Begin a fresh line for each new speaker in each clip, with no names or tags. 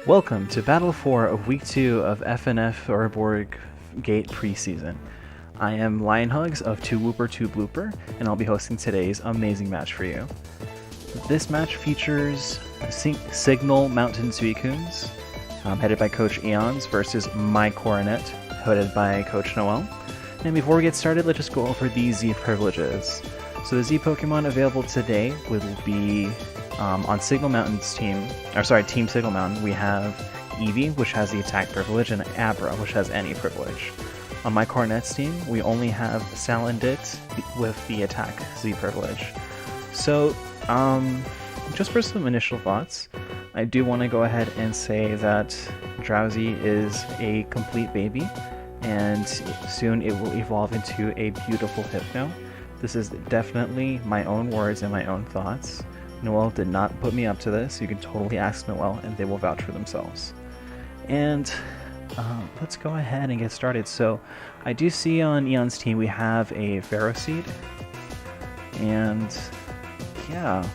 Welcome to Battle 4 of Week 2 of FnF Oreburgh Gate preseason. I am Lionhugs of 2 Whooper 2 Blooper, and I'll be hosting today's amazing match for you. This match features Signal Mountain Suicunes, headed by Coach Eons, versus my Coronet, headed by Coach Noel. And before we get started, let's just go over the Z privileges. So the Z Pokemon available today will be on Signal Mountain's team, Team Signal Mountain, we have Eevee, which has the attack privilege, and Abra, which has any privilege. On my Coronet's team, we only have Salandit with the attack Z privilege. So, just for some initial thoughts, I do want to go ahead and say that Drowsy is a complete baby, and soon it will evolve into a beautiful Hypno. This is definitely my own words and my own thoughts. Noel did not put me up to this. You can totally ask Noel and they will vouch for themselves. And let's go ahead and get started. So I do see on Eon's team we have a Ferroseed. And yeah,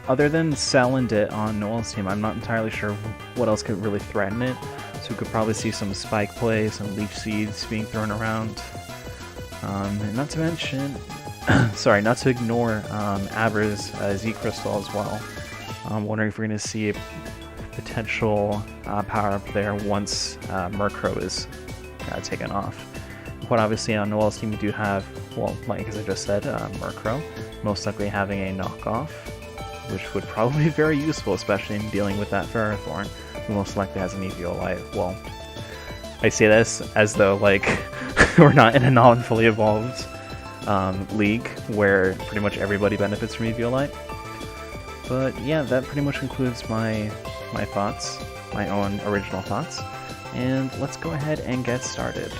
other than Salandit on Noel's team, I'm not entirely sure what else could really threaten it. So we could probably see some Spike Play, some Leech Seeds being thrown around. And not to mention, not to ignore Abra's Z Crystal as well. I'm wondering if we're going to see a potential power-up there once Murkrow is taken off. But obviously on Noel's team we do have, well, like as I just said, Murkrow, most likely having a knockoff, which would probably be very useful, especially in dealing with that Ferrothorn, who most likely has an Eviolite. Well, I say this as though, like, we're not in a non-fully evolved league where pretty much everybody benefits from Eviolite. But yeah, that pretty much concludes my thoughts, my own original thoughts, and let's go ahead and get started.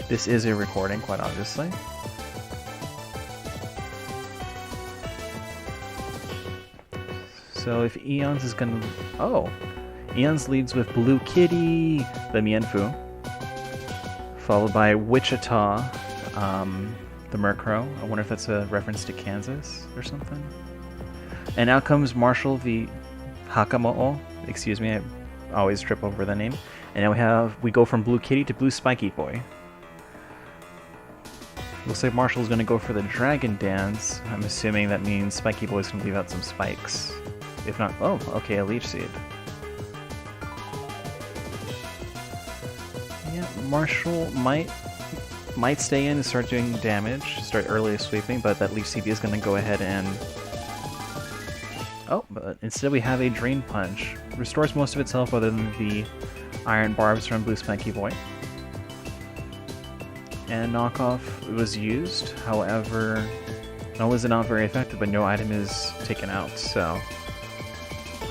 This is a recording, quite obviously. So if Eons is gonna... Oh! Eons leads with Blue Kitty, the Mienfoo, followed by Wichita, the Murkrow. I wonder if that's a reference to Kansas or something. And out comes Marshall the Hakamo'o. Excuse me, I always trip over the name. And now we go from Blue Kitty to Blue Spiky Boy. Looks like Marshall's going to go for the Dragon Dance. I'm assuming that means Spiky Boy's going to leave out some spikes. If not, oh, okay, a Leech Seed. Yeah, Marshall might stay in and start doing damage, start early sweeping, but that Leech Seed is going to go ahead and... Oh, but instead we have a Drain Punch. Restores most of its health other than the Iron Barbs from Blue Spiky Boy. And Knockoff was used, however, not only is it not very effective, but no item is taken out, so...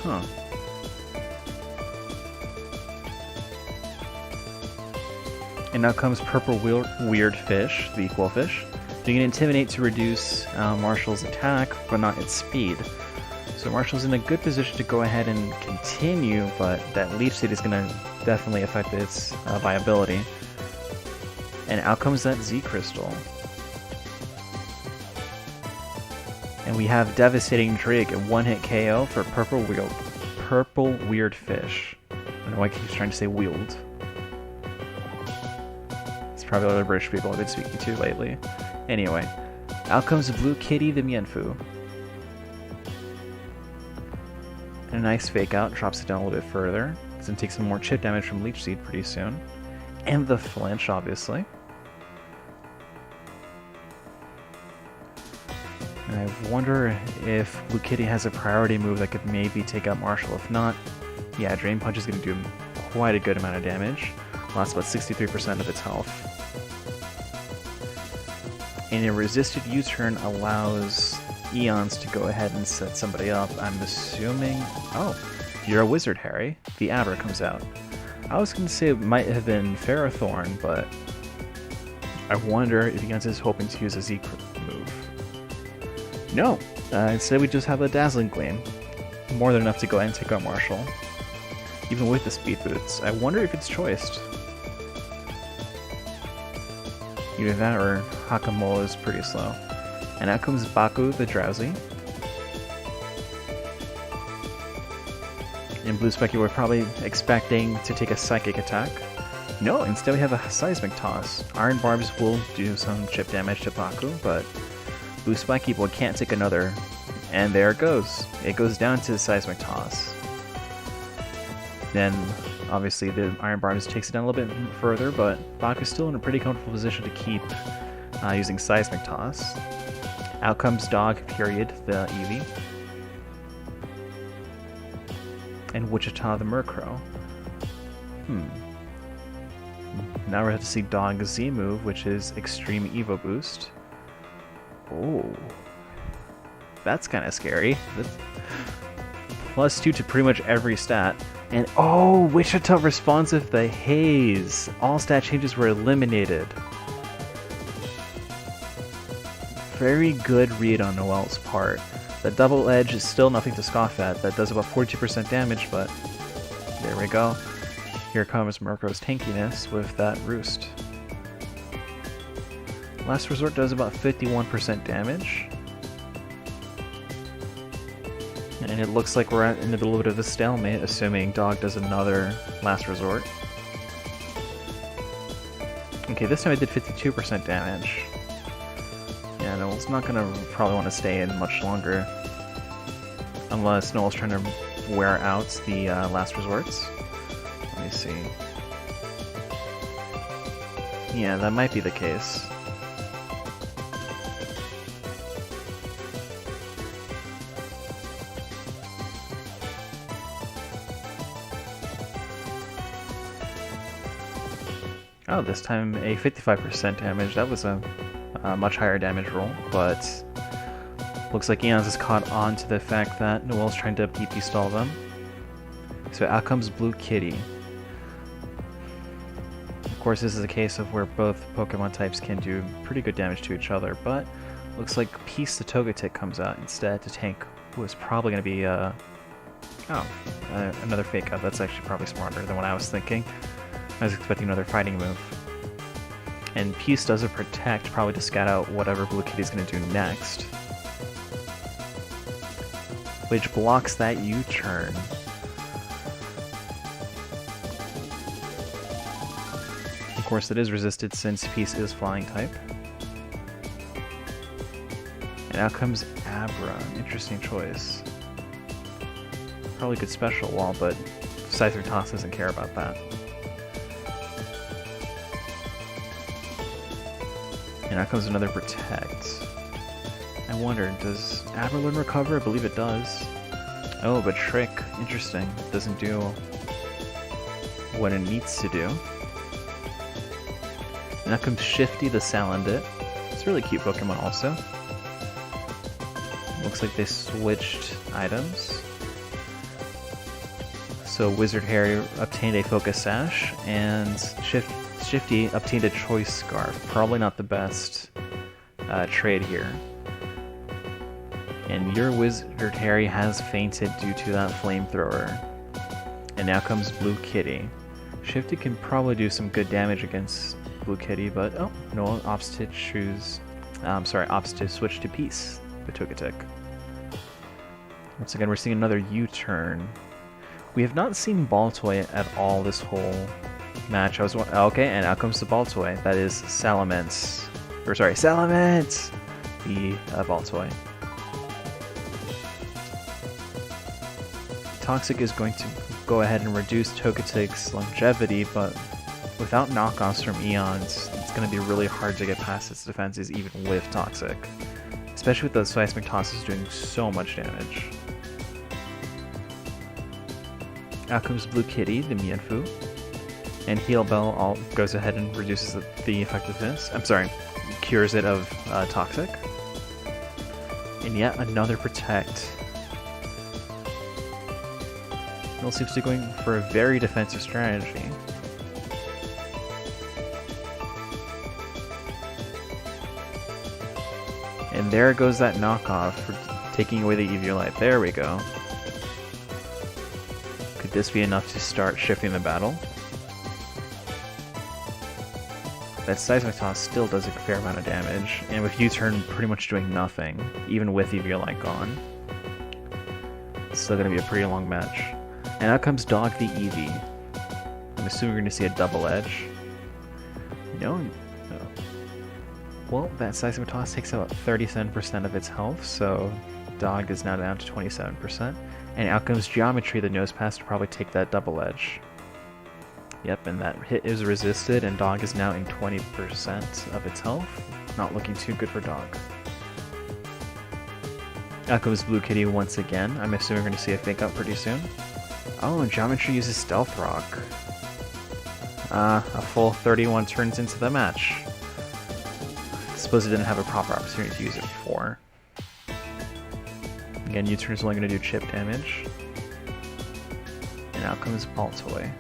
Huh. And now comes Purple Weird Fish, the Equal Fish. You can Intimidate to reduce Marshall's attack, but not its speed. So Marshall's in a good position to go ahead and continue, but that Leech Seed is going to definitely affect its viability. And out comes that Z Crystal. And we have Devastating Drake, a one-hit KO for Purple Weird Fish. I don't know why I keep trying to say wield. It's probably other British people I've been speaking to lately. Anyway, out comes Blue Kitty the Mienfoo. And a nice fake out, drops it down a little bit further. It's going to take some more chip damage from Leech Seed pretty soon. And the flinch, obviously. And I wonder if Blue Kitty has a priority move that could maybe take out Marshall. If not, yeah, Drain Punch is going to do quite a good amount of damage. Lost about 63% of its health. And a resisted U-turn allows Eons to go ahead and set somebody up. I'm assuming... Oh, you're a wizard, Harry. The Abra comes out. I was going to say it might have been Ferrothorn, but I wonder if Eons is hoping to use a Z move. No, instead we just have a Dazzling Gleam. More than enough to go ahead and take out Marshall. Even with the speed boots. I wonder if it's choiced. Either that or Hakamola is pretty slow. And out comes Baku the Drowsy. In Blue Spike, you were probably expecting to take a Psychic attack. No, instead we have a Seismic Toss. Iron Barbs will do some chip damage to Baku, but Blue Spiky Boy can't take another. And there it goes. It goes down to the Seismic Toss. Then, obviously, the Iron Barbs takes it down a little bit further, but Baku's still in a pretty comfortable position to keep using Seismic Toss. Out comes Dog, period, the Eevee. And Wichita the Murkrow. Now we're going to see Dog's Z move, which is Extreme Evo Boost. Oh. That's kind of scary. +2 to pretty much every stat. And oh, Wichita responsive the Haze. All stat changes were eliminated. Very good read on Noel's part. The double edge is still nothing to scoff at. That does about 42% damage, but there we go. Here comes Murkrow's tankiness with that Roost. Last Resort does about 51% damage. And it looks like we're in a little bit of a stalemate, assuming Dog does another Last Resort. Okay, this time it did 52% damage. Yeah, Noel's not gonna probably want to stay in much longer. Unless Noel's trying to wear out the Last Resorts. Let me see. Yeah, that might be the case. Oh, this time a 55% damage. That was a much higher damage roll, but looks like Eons has caught on to the fact that Noel's trying to PP stall them. So out comes Blue Kitty. Of course, this is a case of where both Pokemon types can do pretty good damage to each other, but looks like Peace the Togetic comes out instead to tank who is probably going to be another Fake Out. That's actually probably smarter than what I was thinking. I was expecting another fighting move. And Peace does a Protect, probably to scout out whatever Blue Kitty's going to do next. Which blocks that U-turn. Of course, it is resisted since Peace is Flying type. And out comes Abra. Interesting choice. Probably good Special Wall, but Seismic Toss doesn't care about that. And out comes another Protect. I wonder, does Aberlin recover? I believe it does. Oh, but Trick, interesting. It doesn't do what it needs to do. And out comes Shifty the Salandit. It's a really cute Pokemon also. Looks like they switched items. So Wizard Harry obtained a Focus Sash, and Shifty obtained a Choice Scarf. Probably not the best trade here. And your Wizard Harry has fainted due to that Flamethrower. And now comes Blue Kitty. Shifty can probably do some good damage against Blue Kitty, but oh, no, opts to switch to Peace, the Togetic. Once again, we're seeing another U-turn. We have not seen Baltoy at all this whole match. Okay, and out comes the Baltoy. That is Salamence. Or sorry, Salamence! The Baltoy. Toxic is going to go ahead and reduce Togetic's longevity, but without knockoffs from Eons, it's going to be really hard to get past its defenses even with Toxic. Especially with the Seismic Tosses doing so much damage. Out comes Blue Kitty, the Mienfoo. And Heal Bell goes ahead and reduces the effectiveness. I'm sorry, cures it of Toxic. And yet another Protect. It seems to be going for a very defensive strategy. And there goes that knockoff for taking away the Eviolite. There we go. Could this be enough to start shifting the battle? That Seismic Toss still does a fair amount of damage, and with U-turn pretty much doing nothing, even with Eviolite gone. It's still going to be a pretty long match. And out comes Dog the Eevee. I'm assuming we're going to see a double edge. No. Well, that Seismic Toss takes about 37% of its health, so Dog is now down to 27%. And out comes Geometry, the Nose Pass, to probably take that double edge. Yep, and that hit is resisted, and Dog is now in 20% of its health. Not looking too good for Dog. Out comes Blue Kitty once again. I'm assuming we're going to see a Fake Out pretty soon. Oh, and Geometry uses Stealth Rock. A full 31 turns into the match. I suppose it didn't have a proper opportunity to use it before. Again, U-turn is only going to do chip damage. And out comes Baltoy.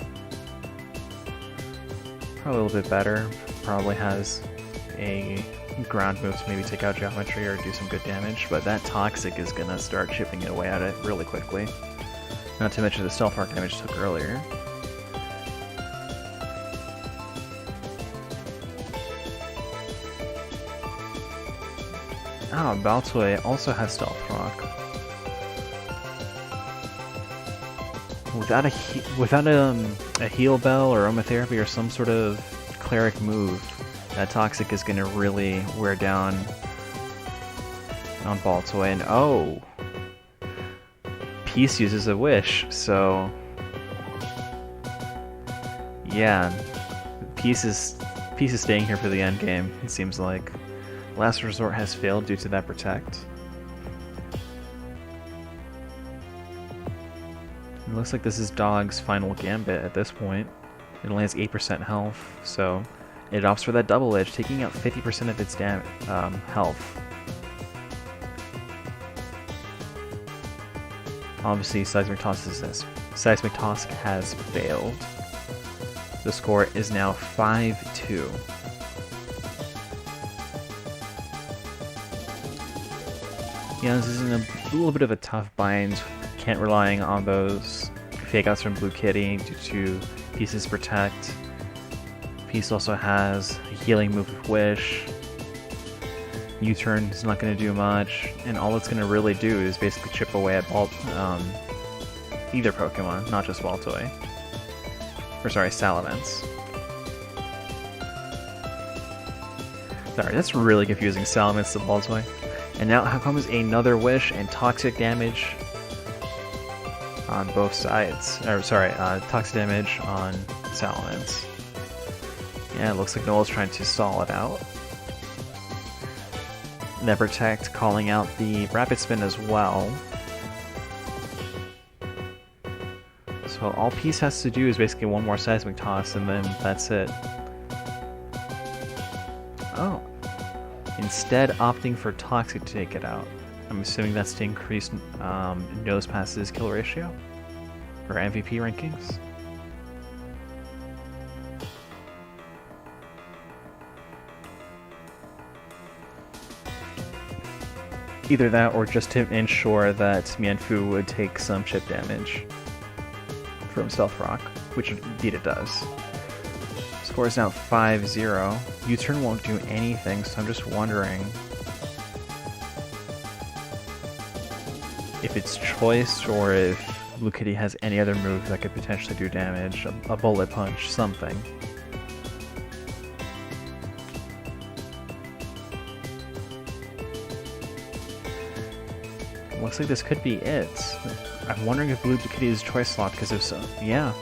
Probably a little bit better. Probably has a ground move to maybe take out Geometry or do some good damage, but that Toxic is going to start chipping away at it really quickly. Not to mention the Stealth Rock damage it took earlier. Oh, Baltoy also has Stealth Rock. Without a heal bell or aromatherapy or some sort of cleric move, that Toxic is going to really wear down on Baltoy. And oh, Peace uses a Wish, so yeah, Peace is staying here for the end game. It seems like Last Resort has failed due to that Protect. It looks like this is Dog's final gambit at this point. It only has 8% health, so it opts for that double edge, taking out 50% of its health. Obviously, Seismic Toss has failed. The score is now 5-2. Yeah, this is in a little bit of a tough bind. Can't rely on those Fake Outs from Blue Kitty due to Peace's Protect. Peace also has a healing move with Wish. U-turn is not going to do much, and all it's going to really do is basically chip away at either Pokemon, not just Baltoy. Or sorry, Salamence. Sorry, that's really confusing, Salamence to Baltoy. And now how comes another Wish and Toxic damage on both sides. Or sorry, Toxic damage on Salamence. Yeah, it looks like Noel's trying to stall it out. That Protect calling out the Rapid Spin as well. So all Peace has to do is basically one more Seismic Toss and then that's it. Oh. Instead opting for Toxic to take it out. I'm assuming that's to increase Nose Pass's kill ratio? Or MVP rankings? Either that or just to ensure that Mienfoo would take some chip damage from Stealth Rock, which indeed it does. Score is now 5-0. U-turn won't do anything, so I'm just wondering if it's choice or if Blue Kitty has any other move that could potentially do damage. A bullet punch, something. Looks like this could be it. I'm wondering if Blue Kitty is choice slot, because if so, yeah.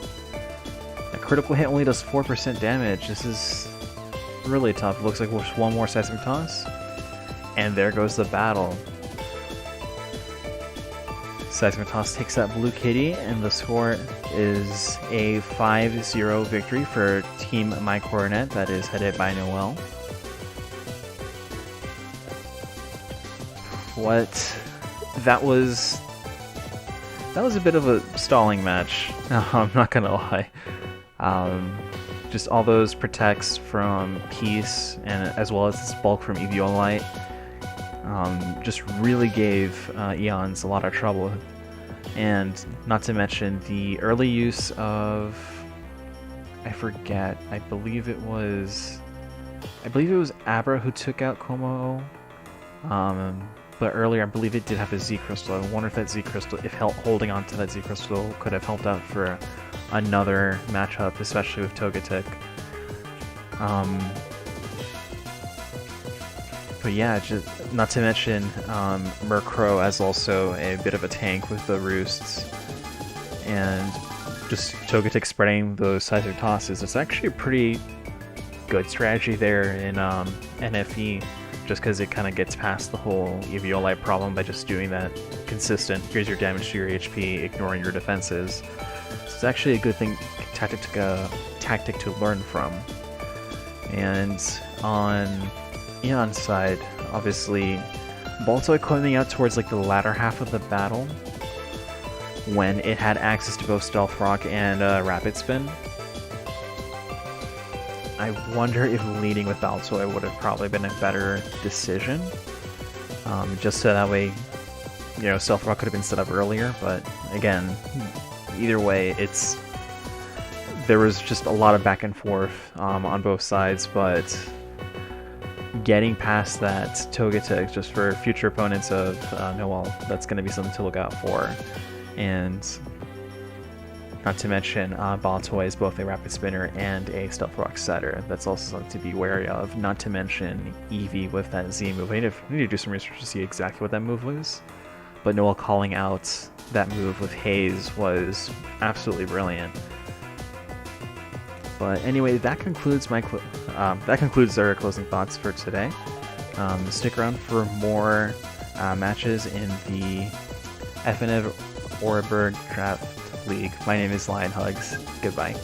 A critical hit only does 4% damage. This is really tough. Looks like just one more Seismic Toss. And there goes the battle. Seismic Toss takes out Blue Kitty, and the score is a 5-0 victory for Team My Coronet, that is headed by Noel. That was a bit of a stalling match. I'm not gonna lie. Just all those protects from Peace and as well as this bulk from Eviolite just really gave Eons a lot of trouble. And not to mention the early use of, I forget, I believe it was Abra who took out Como. but earlier I believe it did have a Z Crystal. I wonder if that Z Crystal, if holding on to that Z Crystal could have helped out for another matchup, especially with Togetic. But yeah, just not to mention Murkrow as also a bit of a tank with the roosts, and just Togetic spreading those Scizor tosses. It's actually a pretty good strategy there in NFE, just because it kind of gets past the whole Eviolite problem by just doing that consistent, here's your damage to your HP, ignoring your defenses. So it's actually a good tactic to learn from. And on Eon's side, obviously, Baltoy coming out towards like the latter half of the battle, when it had access to both Stealth Rock and Rapid Spin. I wonder if leading with Baltoy would have probably been a better decision, just so that way, you know, Stealth Rock could have been set up earlier. But again, either way, there was just a lot of back and forth on both sides, but getting past that Togetic just for future opponents of Noel, that's going to be something to look out for. And not to mention, Baltoy is both a Rapid Spinner and a Stealth Rock setter. That's also something to be wary of. Not to mention Eevee with that Z move. We need to do some research to see exactly what that move was. But Noel calling out that move with Haze was absolutely brilliant. But anyway, that concludes our closing thoughts for today. Stick around for more matches in the FnF Oreburgh Draft League. My name is Lion Hugs. Goodbye.